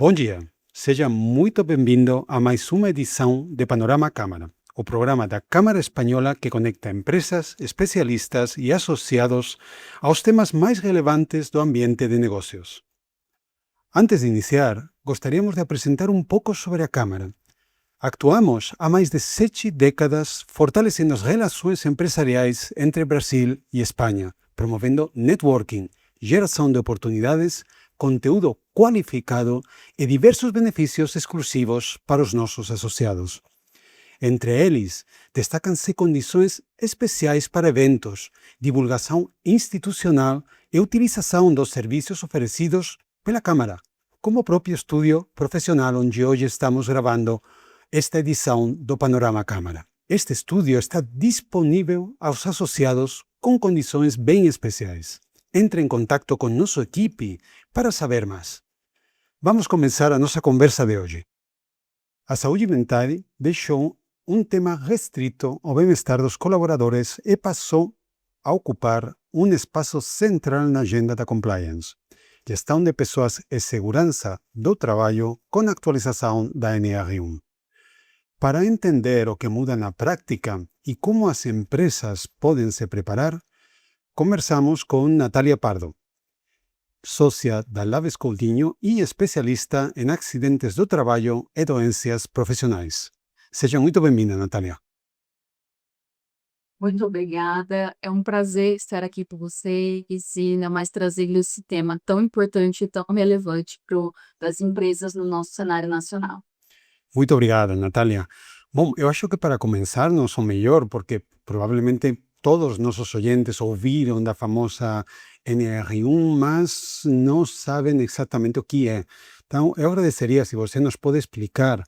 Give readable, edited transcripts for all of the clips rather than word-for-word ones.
Bom dia, seja muito bem-vindo a mais uma edição de Panorama Câmara, o programa da Câmara Espanhola que conecta empresas, especialistas e associados aos temas mais relevantes do ambiente de negócios. Antes de iniciar, gostaríamos de apresentar um pouco sobre a Câmara. Actuamos há mais de 7 décadas fortalecendo as relações empresariais entre Brasil e Espanha, promovendo networking, geração de oportunidades, conteúdo qualificado e diversos benefícios exclusivos para os nossos associados. Entre eles, destacam-se condições especiais para eventos, divulgação institucional e utilização dos serviços oferecidos pela Câmara, como o próprio estúdio profissional onde hoje estamos gravando esta edição do Panorama Câmara. Este estúdio está disponível aos associados com condições bem especiais. Entre em contato com nossa equipe para saber mais. Vamos começar a nossa conversa de hoje. A saúde mental deixou um tema restrito ao bem-estar dos colaboradores e passou a ocupar um espaço central na agenda da compliance. Gestão de pessoas e segurança do trabalho com a atualização da NR1. Para entender o que muda na prática e como as empresas podem se preparar, conversamos com Natália Pardo, sócia da Laves Coutinho e especialista em acidentes do trabalho e doenças profissionais. Seja muito bem-vinda, Natália. Muito obrigada, é um prazer estar aqui com você e ainda mais trazendo esse tema tão importante e tão relevante para as empresas no nosso cenário nacional. Muito obrigado, Natália. Bom, eu acho que para começar não sou melhor, porque provavelmente todos os nossos oyentes ouviram da famosa NR1, mas não sabem exatamente o que é. Então, eu agradeceria se você nos pode explicar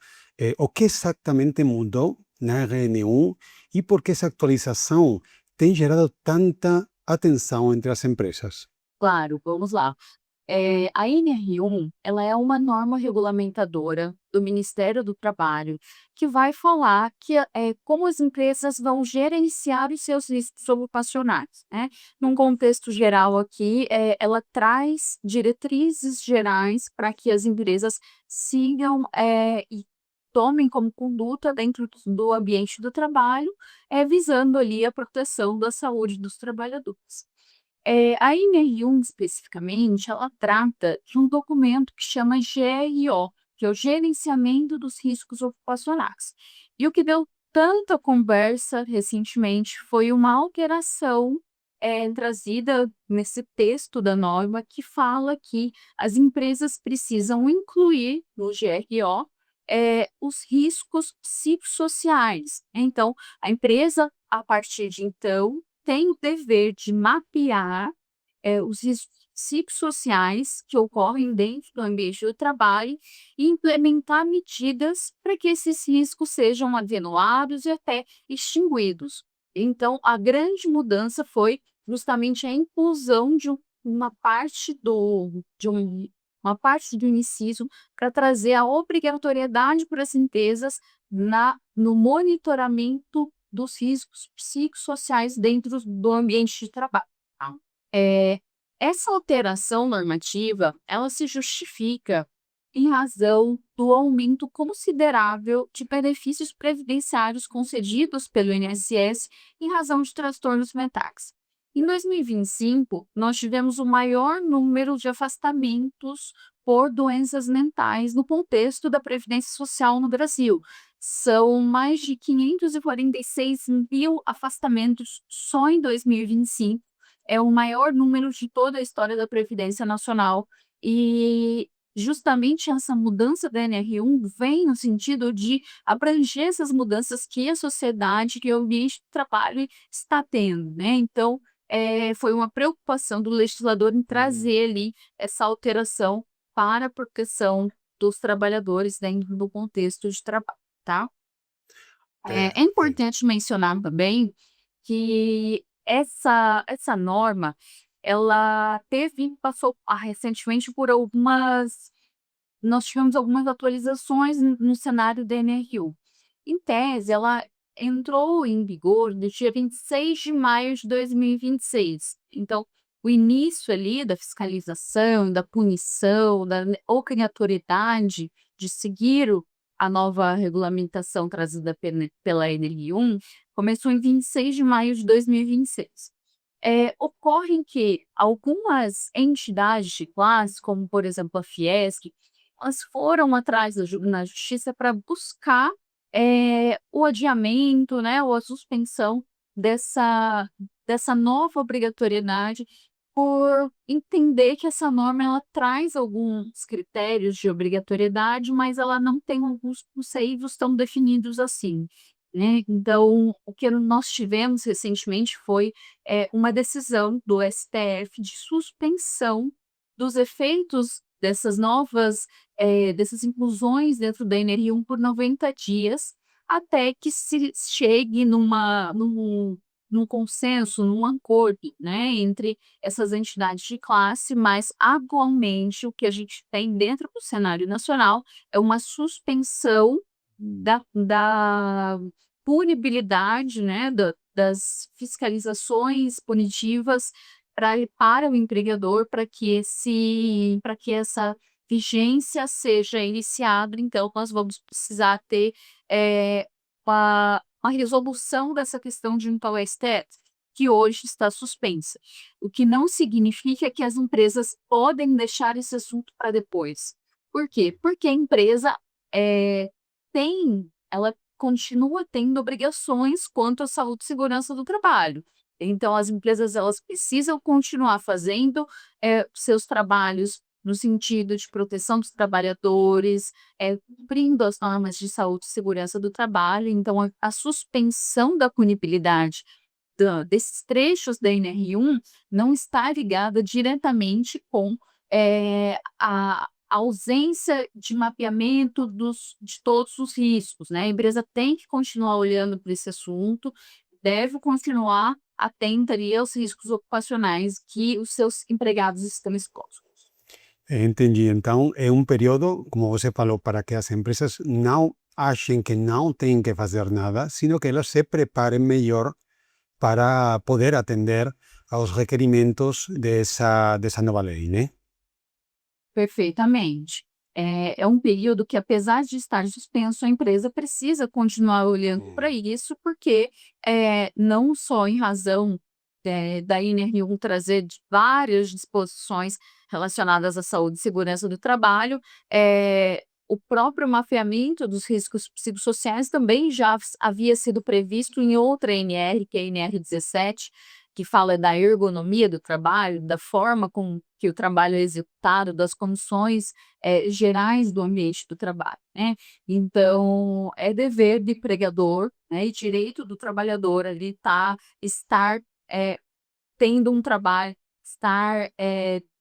o que exatamente mudou na RN1 e por que essa atualização tem gerado tanta atenção entre as empresas. Claro, vamos lá. A NR1, ela é uma norma regulamentadora do Ministério do Trabalho que vai falar como as empresas vão gerenciar os seus riscos ocupacionais, né? Num contexto geral aqui, ela traz diretrizes gerais para que as empresas sigam e tomem como conduta dentro do ambiente do trabalho, visando ali a proteção da saúde dos trabalhadores. A NR1 especificamente, ela trata de um documento que chama GRO, que é o Gerenciamento dos Riscos Ocupacionais. E o que deu tanta conversa recentemente foi uma alteração trazida nesse texto da norma que fala que as empresas precisam incluir no GRO os riscos psicossociais. Então, a empresa, a partir de então, tem o dever de mapear os riscos psicossociais que ocorrem dentro do ambiente do trabalho e implementar medidas para que esses riscos sejam atenuados e até extinguidos. Então, a grande mudança foi justamente a inclusão de uma parte do inciso para trazer a obrigatoriedade para as empresas no monitoramento dos riscos psicossociais dentro do ambiente de trabalho. Tá? Essa alteração normativa, ela se justifica em razão do aumento considerável de benefícios previdenciários concedidos pelo INSS em razão de transtornos mentais. Em 2025, nós tivemos o maior número de afastamentos por doenças mentais no contexto da Previdência Social no Brasil. São mais de 546 mil afastamentos só em 2025. É o maior número de toda a história da Previdência Nacional. E justamente essa mudança da NR1 vem no sentido de abranger essas mudanças que a sociedade, que o ambiente de trabalho está tendo, né? Então, foi uma preocupação do legislador em trazer ali essa alteração para a proteção dos trabalhadores dentro do contexto de trabalho, tá? É Perfeito. importante mencionar também que essa norma, ela passou recentemente por nós tivemos algumas atualizações no cenário da NRU. Em tese, ela entrou em vigor no dia 26 de maio de 2026. Então, o início ali da fiscalização, da punição, da obrigatoriedade de seguir a nova regulamentação trazida pela NR1 começou em 26 de maio de 2026. Ocorre que algumas entidades de classe, como por exemplo a Fiesc, elas foram atrás na justiça para buscar o adiamento, né, ou a suspensão dessa nova obrigatoriedade, por entender que essa norma ela traz alguns critérios de obrigatoriedade, mas ela não tem alguns conceitos tão definidos assim, né. Então, o que nós tivemos recentemente foi uma decisão do STF de suspensão dos efeitos dessas inclusões dentro da NR1 por 90 dias, até que se chegue num consenso, num acordo, né, entre essas entidades de classe, mas atualmente o que a gente tem dentro do cenário nacional é uma suspensão da punibilidade, né, das fiscalizações punitivas para o empregador, para que essa vigência seja iniciada. Então nós vamos precisar ter, uma resolução dessa questão junto ao STF, que hoje está suspensa, o que não significa que as empresas podem deixar esse assunto para depois. Por quê? Porque a empresa, ela continua tendo obrigações quanto à saúde e segurança do trabalho. Então as empresas elas precisam continuar fazendo, seus trabalhos no sentido de proteção dos trabalhadores, cumprindo as normas de saúde e segurança do trabalho. Então a suspensão da punibilidade desses trechos da NR1 não está ligada diretamente com a ausência de mapeamento de todos os riscos, né. A empresa tem que continuar olhando para esse assunto, deve continuar atenta ali aos riscos ocupacionais que os seus empregados estão expostos. Entendi. Então, é um período, como você falou, para que as empresas não achem que não têm que fazer nada, sino que elas se preparem melhor para poder atender aos requerimentos dessa nova lei, né? Perfeitamente. É um período que, apesar de estar suspenso, a empresa precisa continuar olhando para isso, porque, não só em razão, da NR1 trazer várias disposições relacionadas à saúde e segurança do trabalho, o próprio mapeamento dos riscos psicossociais também já havia sido previsto em outra NR, que é a NR17, que fala da ergonomia do trabalho, da forma com que o trabalho é executado, das condições, gerais do ambiente do trabalho, né. Então, é dever do empregador, né, e direito do trabalhador ali estar, tendo um trabalho, estar,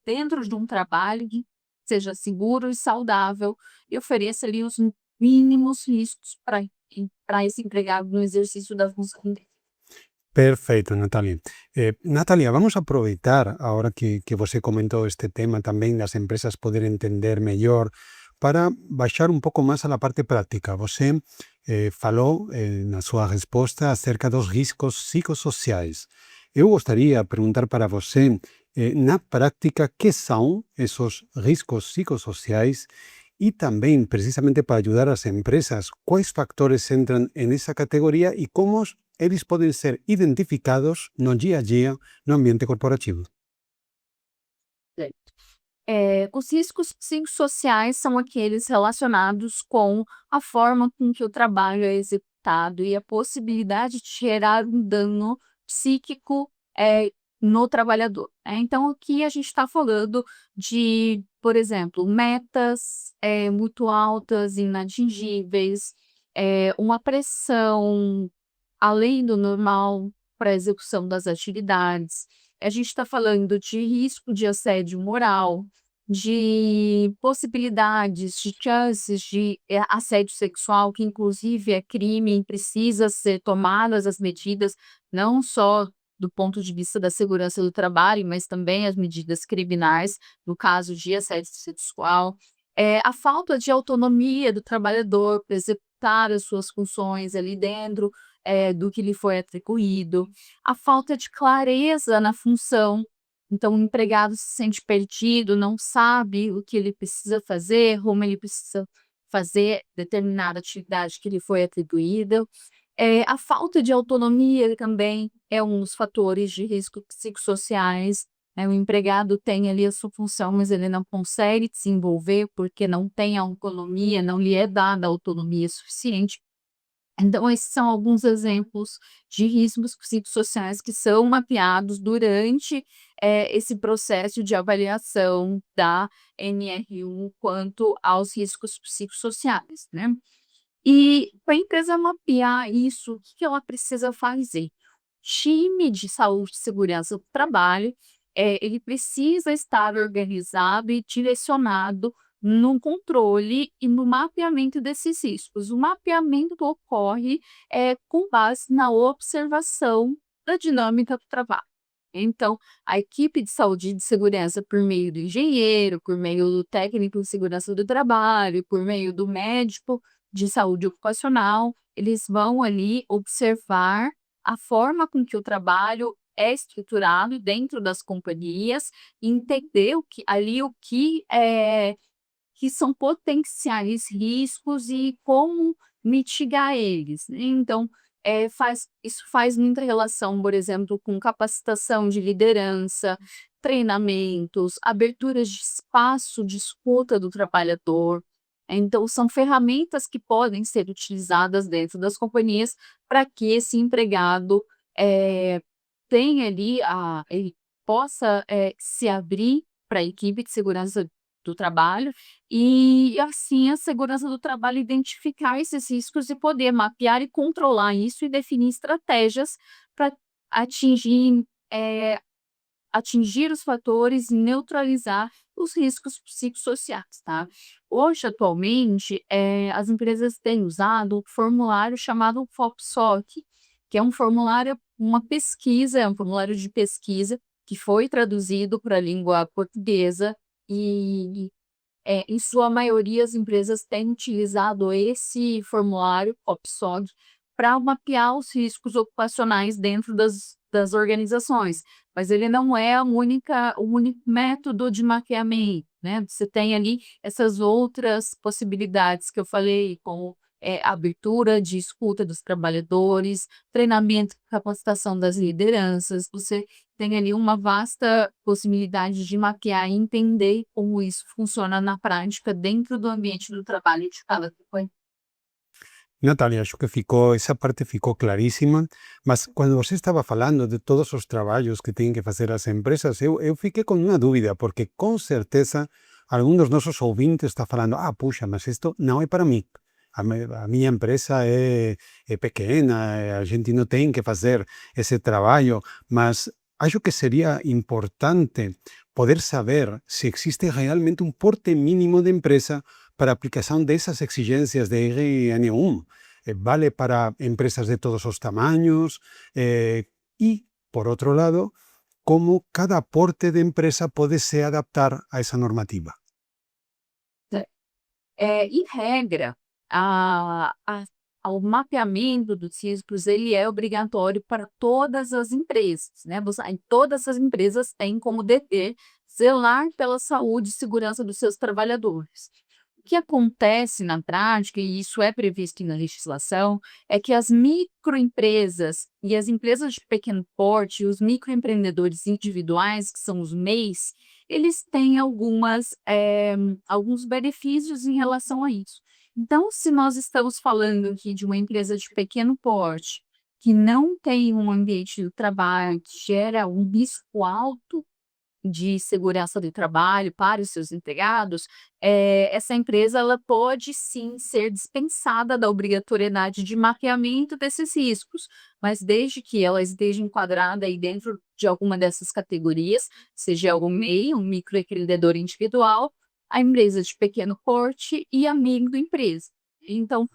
dentro de um trabalho que seja seguro e saudável e ofereça ali os mínimos riscos para esse empregado no exercício da função dele. Perfeito, Natalia. Natalia, vamos a aproveitar ahora que você comentou este tema también, das empresas poder entender mellor, para baixar un pouco máis a la parte práctica. Você falou na súa resposta acerca dos riscos psicossociais. Eu gostaria de perguntar para você, na práctica, que são esos riscos psicossociais e también, precisamente para ayudar a las empresas, quais factores entran en esa categoría e como eles podem ser identificados no dia a dia no ambiente corporativo. Os riscos psicossociais são aqueles relacionados com a forma com que o trabalho é executado e a possibilidade de gerar um dano psíquico, no trabalhador, né. Então aqui a gente está falando de, por exemplo, metas, muito altas, inatingíveis, uma pressão além do normal para a execução das atividades. A gente está falando de risco de assédio moral, de possibilidades, de chances de assédio sexual, que inclusive é crime e precisa ser tomadas as medidas, não só do ponto de vista da segurança do trabalho, mas também as medidas criminais, no caso de assédio sexual. A falta de autonomia do trabalhador para executar as suas funções ali dentro, do que lhe foi atribuído, a falta de clareza na função, Então o empregado se sente perdido, não sabe o que ele precisa fazer, como ele precisa fazer determinada atividade que lhe foi atribuída. A falta de autonomia também é um dos fatores de risco psicossociais, né, o empregado tem ali a sua função, mas ele não consegue desenvolver, porque não tem autonomia, não lhe é dada autonomia suficiente. Então esses são alguns exemplos de riscos psicossociais que são mapeados durante, esse processo de avaliação da NR1 quanto aos riscos psicossociais, né. E para a empresa mapear isso, o que que ela precisa fazer? Time de saúde e segurança do trabalho, ele precisa estar organizado e direcionado no controle e no mapeamento desses riscos. O mapeamento ocorre, com base na observação da dinâmica do trabalho. Então, a equipe de saúde e de segurança, por meio do engenheiro, por meio do técnico de segurança do trabalho, por meio do médico de saúde ocupacional, eles vão ali observar a forma com que o trabalho é estruturado dentro das companhias, e entender o que que são potenciais riscos e como mitigar eles, né. Então, isso faz muita relação, por exemplo, com capacitação de liderança, treinamentos, aberturas de espaço de escuta do trabalhador. Então são ferramentas que podem ser utilizadas dentro das companhias para que esse empregado, eh, tenha ali ele possa, se abrir para a equipe de segurança do trabalho, e assim a segurança do trabalho identificar esses riscos e poder mapear e controlar isso e definir estratégias para atingir, eh, atingir os fatores e neutralizar os riscos psicossociais, tá. Hoje, atualmente, as empresas têm usado o formulário chamado FOPSOC, que é um formulário uma pesquisa, é um formulário de pesquisa que foi traduzido para a língua portuguesa e em sua maioria, as empresas têm utilizado esse formulário POPSOG para mapear os riscos ocupacionais dentro das organizações, mas ele não é o único método de mapeamento, né. Você tem ali essas outras possibilidades que eu falei, como, abertura de escuta dos trabalhadores, treinamento e capacitação das lideranças, você tem ali uma vasta possibilidade de mapear e entender como isso funciona na prática dentro do ambiente do trabalho de cada companhia. Natalia, acho que ficou, essa parte ficou claríssima, mas quando você estava falando de todos os trabalhos que têm que fazer as empresas, eu fiquei com uma dúvida, porque com certeza algum dos nossos ouvintes está falando, puxa, mas isto não é para mim. A minha empresa é pequena, a gente não tem que fazer esse trabalho, mas acho que seria importante poder saber se existe realmente um porte mínimo de empresa para a aplicação dessas exigências de RN1. Vale para empresas de todos os tamanhos e, por outro lado, como cada porte de empresa pode se adaptar a essa normativa. Em regra, o mapeamento dos riscos, ele é obrigatório para todas as empresas, né, todas as empresas têm como dever zelar pela saúde e segurança dos seus trabalhadores. O que acontece na prática, e isso é previsto na legislação, é que as microempresas e as empresas de pequeno porte, os microempreendedores individuais, que são os MEIs, eles têm alguns benefícios em relação a isso. Então, se nós estamos falando aqui de uma empresa de pequeno porte, que não tem um ambiente do trabalho, que gera um risco alto de segurança do trabalho para os seus empregados, essa empresa ela pode sim ser dispensada da obrigatoriedade de mapeamento desses riscos, mas desde que ela esteja enquadrada aí dentro de alguma dessas categorias, seja algum MEI, um microempreendedor individual, a empresa de pequeno porte e a microempresa. Então,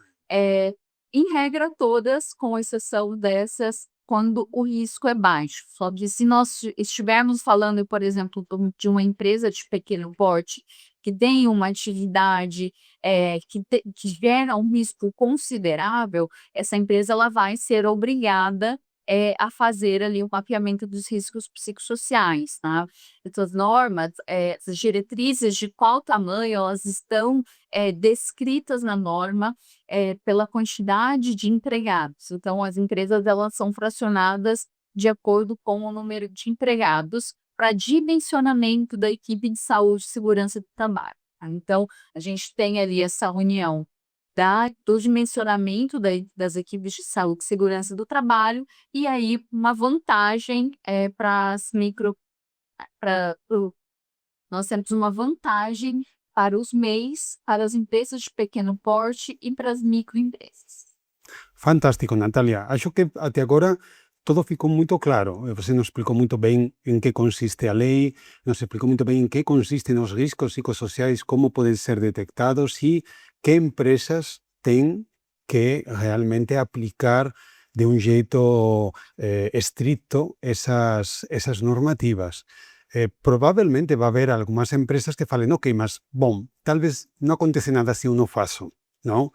em regra todas, com exceção dessas, quando o risco é baixo. Só que se nós estivermos falando, por exemplo, de uma empresa de pequeno porte, que tem uma atividade, que gera um risco considerável, essa empresa ela vai ser obrigada, a fazer ali o mapeamento dos riscos psicossociais, tá. Essas normas, essas diretrizes de qual tamanho elas estão, descritas na norma, pela quantidade de empregados. Então as empresas elas são fracionadas de acordo com o número de empregados para dimensionamento da equipe de saúde e segurança do trabalho, tá. Então, a gente tem ali essa união do dimensionamento das equipes de saúde e segurança do trabalho, e aí uma vantagem, para as micro pra nós temos uma vantagem para os MEIs, para as empresas de pequeno porte e para as microempresas. Fantástico, Natália. Acho que até agora todo ficou muito claro. Você nos explicou muito bem em que consiste a lei, nos explicou muito bem em que consistem os riscos psicossociais, como podem ser detectados e que empresas têm que realmente aplicar de um jeito estricto essas normativas. Provavelmente vai haver algumas empresas que falem, ok, mas bom, talvez não acontece nada se eu não faço, não?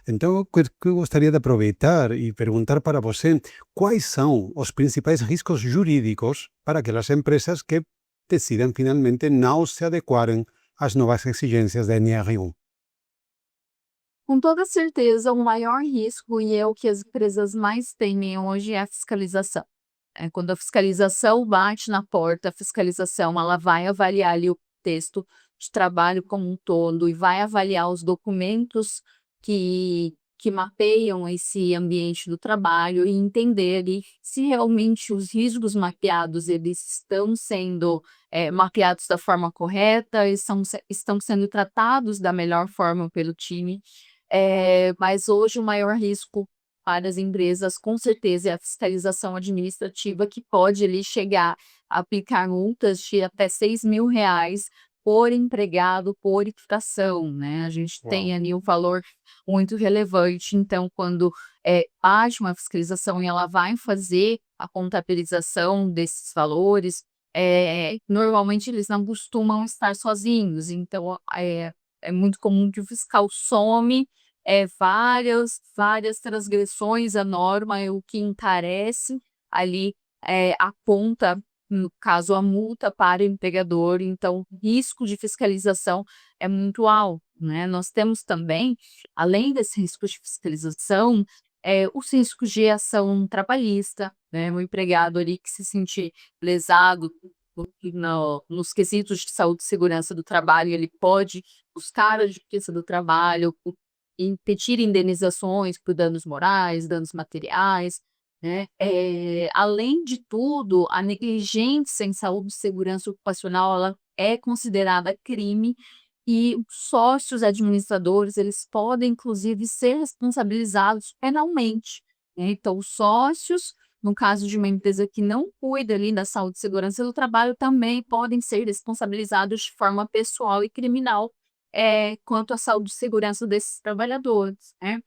Então, eu gostaria de aproveitar e perguntar para você quais são os principais riscos jurídicos para aquelas empresas que decidam finalmente não se adequarem às novas exigências da NR1. Com toda certeza, o maior risco, e é o que as empresas mais temem hoje, é a fiscalização. Quando a fiscalização bate na porta, a fiscalização ela vai avaliar ali o texto de trabalho como um todo e vai avaliar os documentos que mapeiam esse ambiente do trabalho e entender ali se realmente os riscos mapeados eles estão sendo mapeados da forma correta, estão sendo tratados da melhor forma pelo time. Mas hoje o maior risco para as empresas, com certeza, é a fiscalização administrativa, que pode ali chegar a aplicar multas de até R$ 6.000 por empregado, por infração, né. A gente Uau. tem ali um valor muito relevante, então quando, bate uma fiscalização e ela vai fazer a contabilização desses valores, normalmente eles não costumam estar sozinhos, então, é muito comum que o fiscal some várias transgressões à norma, é o que encarece ali, a conta, no caso a multa para o empregador, então o risco de fiscalização é muito alto, né. Nós temos também, além desse risco de fiscalização, os riscos de ação trabalhista, né, o empregado ali que se sentir lesado nos quesitos de saúde e segurança do trabalho, ele pode buscar a justiça do trabalho, e pedir indenizações por danos morais, danos materiais, né. Além de tudo, a negligência em saúde e segurança ocupacional, ela é considerada crime e os sócios administradores, eles podem inclusive ser responsabilizados penalmente, né. Então os sócios, no caso de uma empresa que não cuida ali da saúde e segurança do trabalho, também podem ser responsabilizados de forma pessoal e criminal quanto à saúde e segurança desses trabalhadores, né.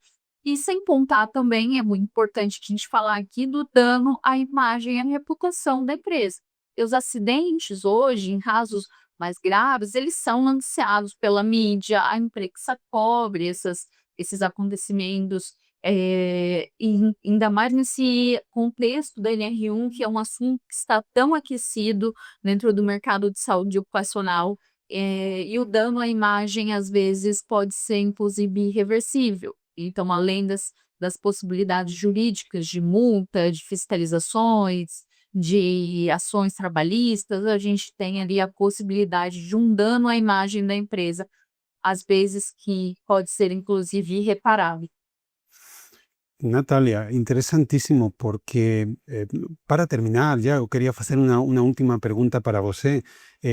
E sem contar também, é muito importante que a gente falar aqui do dano à imagem e à reputação da empresa. E os acidentes hoje, em casos mais graves, eles são noticiados pela mídia, a imprensa cobre esses acontecimentos, e ainda mais nesse contexto da NR1, que é um assunto que está tão aquecido dentro do mercado de saúde ocupacional. E o dano à imagem, às vezes, pode ser inclusive irreversível. Então, além das possibilidades jurídicas de multa, de fiscalizações, de ações trabalhistas, a gente tem ali a possibilidade de um dano à imagem da empresa, às vezes que pode ser inclusive irreparável. Natalia, interessantíssimo, porque para terminar, já eu queria fazer uma última pergunta para você.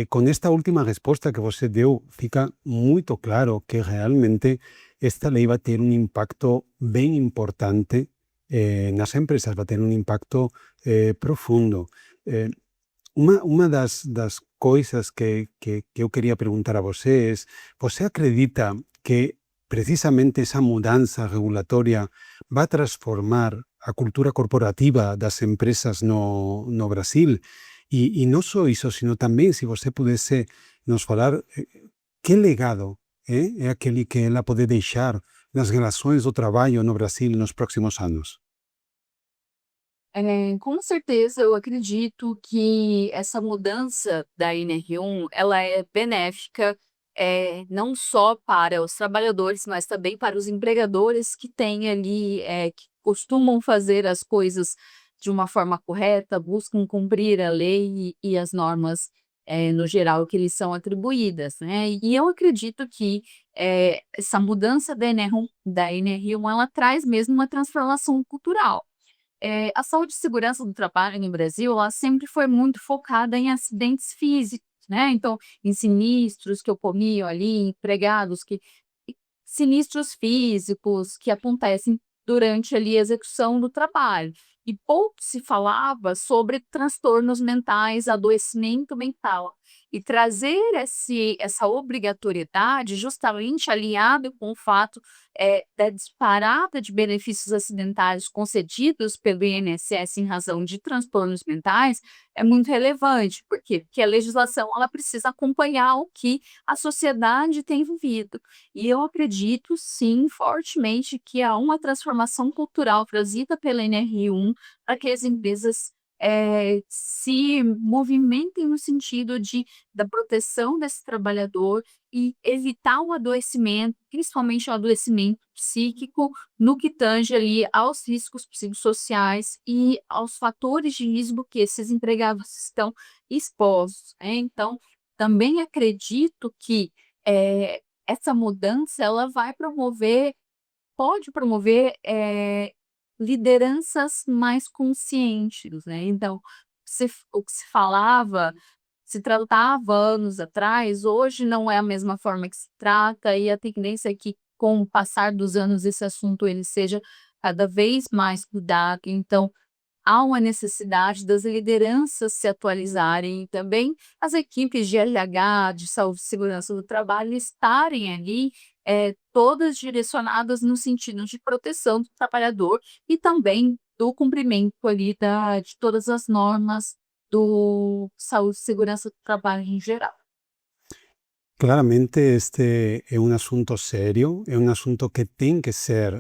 Com esta última resposta que você deu, fica muito claro que realmente esta lei vai ter um impacto bem importante nas empresas, vai ter um impacto profundo. Eh, uma das coisas que eu queria perguntar a você acredita que precisamente essa mudança regulatória vai transformar a cultura corporativa das empresas no Brasil? E não só isso, sino também se você pudesse nos falar que legado é aquele que ela pode deixar nas relações do trabalho no Brasil nos próximos anos. Com certeza, eu acredito que essa mudança da NR1, ela é benéfica, não só para os trabalhadores, mas também para os empregadores que têm ali, que costumam fazer as coisas de uma forma correta, buscam cumprir a lei e as normas, no geral, que lhes são atribuídas, né. E eu acredito que, essa mudança da NR1, ela traz mesmo uma transformação cultural. A saúde e segurança do trabalho no Brasil, ela sempre foi muito focada em acidentes físicos, né, então, em sinistros que ocorriam ali, empregados que sinistros físicos que acontecem durante ali a execução do trabalho. E pouco se falava sobre transtornos mentais, adoecimento mental. E trazer essa obrigatoriedade justamente alinhado com o fato da disparada de benefícios acidentais concedidos pelo INSS em razão de transtornos mentais é muito relevante. Por quê? Porque a legislação ela precisa acompanhar o que a sociedade tem vivido. E eu acredito sim, fortemente, que há uma transformação cultural trazida pela NR1 para que as empresas, se movimentem no sentido da proteção desse trabalhador e evitar o adoecimento, principalmente o adoecimento psíquico, no que tange ali aos riscos psicossociais e aos fatores de risco que esses empregados estão expostos, né. Então, também acredito que, essa mudança ela vai promover pode promover, lideranças mais conscientes, né. Então, o que se tratava anos atrás, hoje não é a mesma forma que se trata e a tendência é que com o passar dos anos esse assunto ele seja cada vez mais cuidado, então há uma necessidade das lideranças se atualizarem e também as equipes de RH, de saúde e segurança do trabalho estarem ali, todas direcionadas no sentido de proteção do trabalhador e também do cumprimento ali de todas as normas do saúde e segurança do trabalho em geral. Claramente este é un asunto serio, é un asunto que ten que ser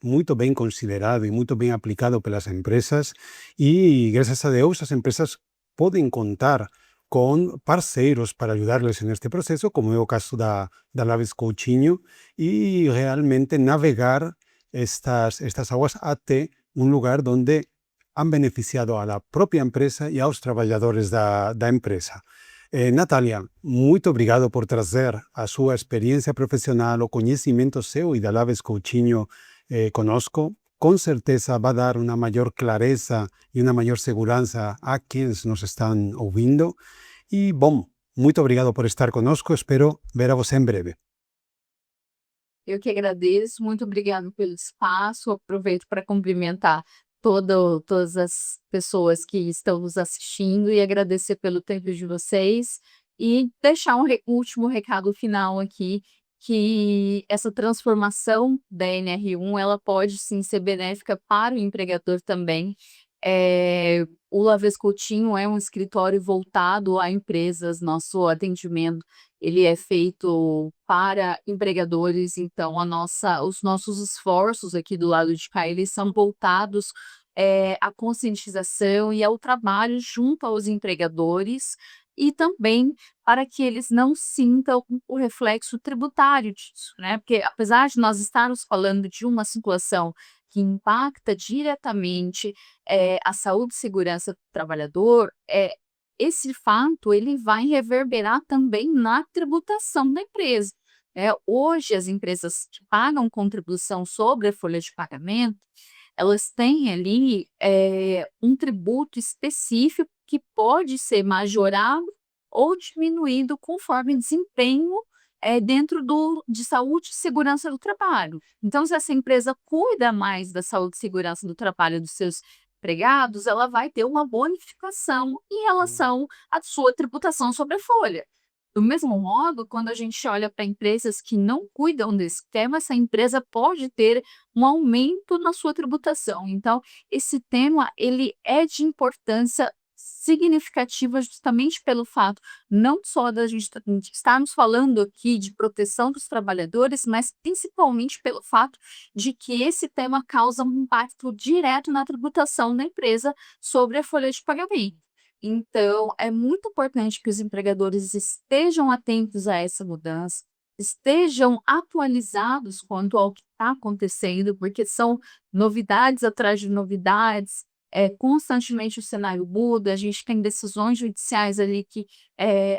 moito ben considerado e moito ben aplicado pelas empresas e, gracias a Deus, as empresas poden contar con parceiros para ayudarles en este proceso, como é o caso da Laves Coutinho, e realmente navegar estas aguas até un lugar donde han beneficiado a la propia empresa e aos traballadores da empresa. Natalia, muito obrigado por trazer a súa experiencia profesional, o coñecimento seu e da Laves Coutinho conosco. Con certeza va a dar una mayor clareza y una mayor seguranza a quienes nos están ouvindo. E, bom, muito obrigado por estar conosco. Espero ver a você em breve. Eu que agradeço, muito obrigado pelo espaço, aproveito para cumprimentar todas as pessoas que estão nos assistindo e agradecer pelo tempo de vocês, e deixar um último recado final aqui, que essa transformação da NR1 ela pode sim ser benéfica para o empregador também. O Lavez Coutinho é um escritório voltado a empresas, nosso atendimento ele é feito para empregadores, então os nossos esforços aqui do lado de cá, eles são voltados, à conscientização e ao trabalho junto aos empregadores, e também para que eles não sintam o reflexo tributário disso, né, porque apesar de nós estarmos falando de uma situação que impacta diretamente, a saúde e segurança do trabalhador, esse fato ele vai reverberar também na tributação da empresa, né. Hoje as empresas que pagam contribuição sobre a folha de pagamento, elas têm ali, um tributo específico que pode ser majorado ou diminuído conforme desempenho, dentro de saúde e segurança do trabalho. Então se essa empresa cuida mais da saúde e segurança do trabalho dos seus empregados, ela vai ter uma bonificação em relação à sua tributação sobre a folha. Do mesmo modo, quando a gente olha para empresas que não cuidam desse tema, essa empresa pode ter um aumento na sua tributação. Então, esse tema ele é de importância significativa justamente pelo fato não só da gente estarmos falando aqui de proteção dos trabalhadores, mas principalmente pelo fato de que esse tema causa um impacto direto na tributação da empresa sobre a folha de pagamento. Então, é muito importante que os empregadores estejam atentos a essa mudança, estejam atualizados quanto ao que está acontecendo, porque são novidades atrás de novidades, constantemente o cenário muda, a gente tem decisões judiciais ali que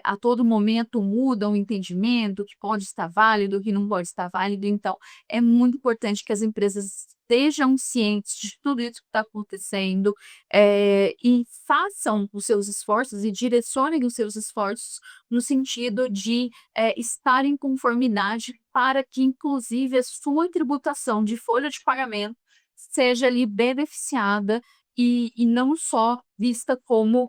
a todo momento mudam o entendimento, o que pode estar válido, o que não pode estar válido. Então, é muito importante que as empresas estejam cientes de tudo isso que está acontecendo, e façam os seus esforços e direcionem os seus esforços no sentido de estar em conformidade para que, inclusive, a sua tributação de folha de pagamento seja ali beneficiada e não só vista como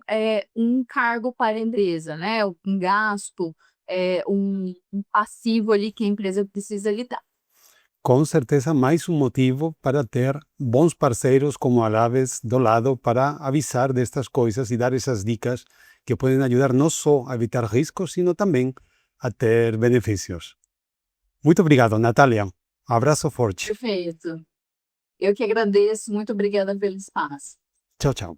um cargo para a empresa, né? Um gasto, um passivo ali que a empresa precisa lidar. Com certeza, mais um motivo para ter bons parceiros como a Laves do lado para avisar destas coisas e dar essas dicas que podem ajudar não só a evitar riscos, sino também a ter benefícios. Muito obrigado, Natália. Abraço forte. Perfeito. Eu que agradeço, muito obrigada pelo espaço. Tchau, tchau.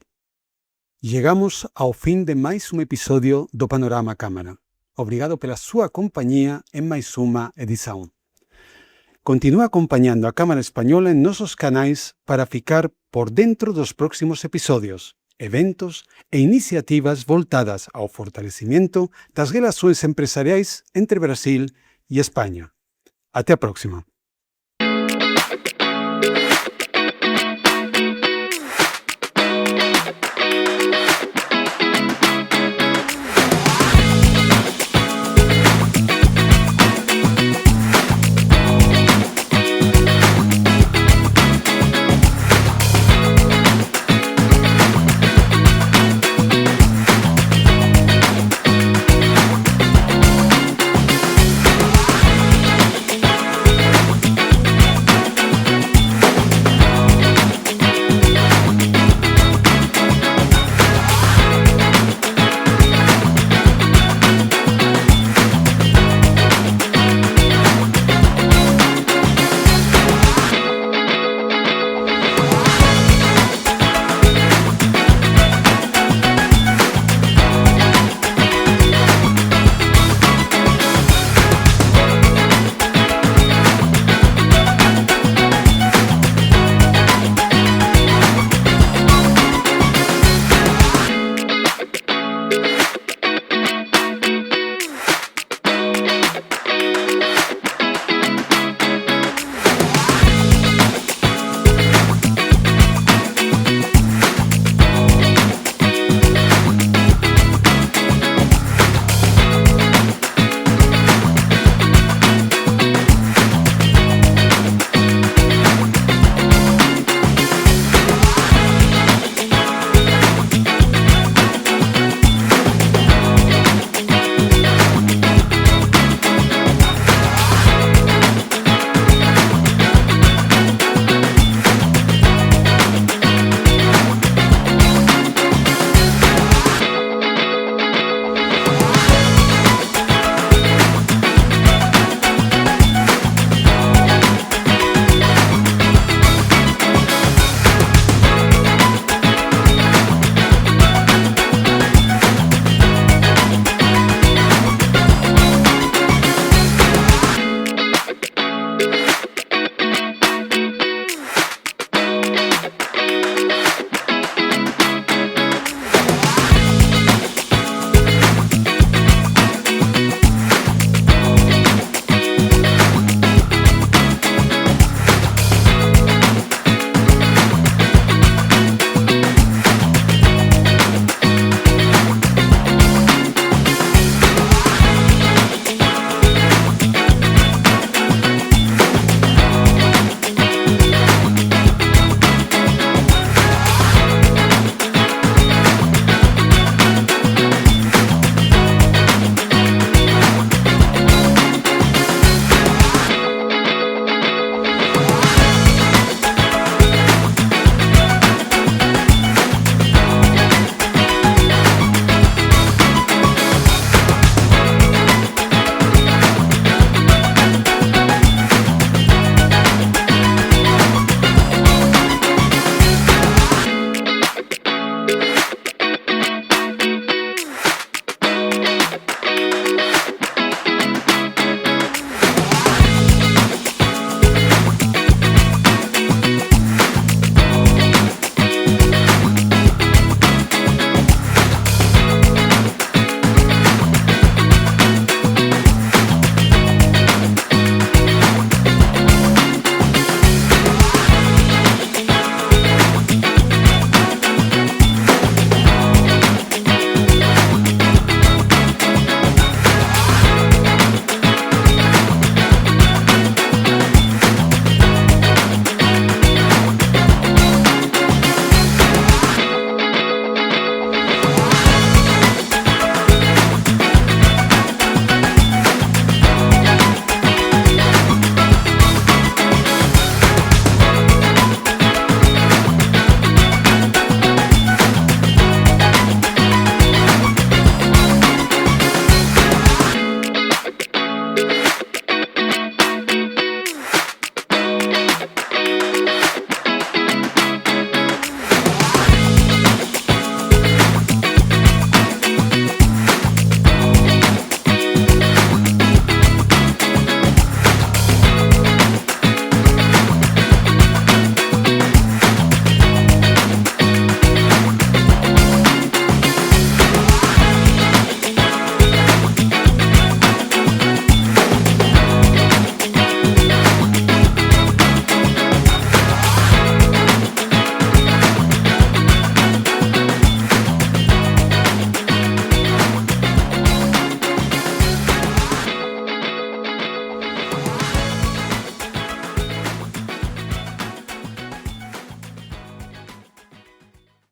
Chegamos ao fim de mais um episódio do Panorama Câmara. Obrigado pela sua companhia em mais uma edição. Continua acompanhando a Câmara Espanhola em nossos canais para ficar por dentro dos próximos episódios, eventos e iniciativas voltadas ao fortalecimento das relações empresariais entre Brasil e Espanha. Até a próxima.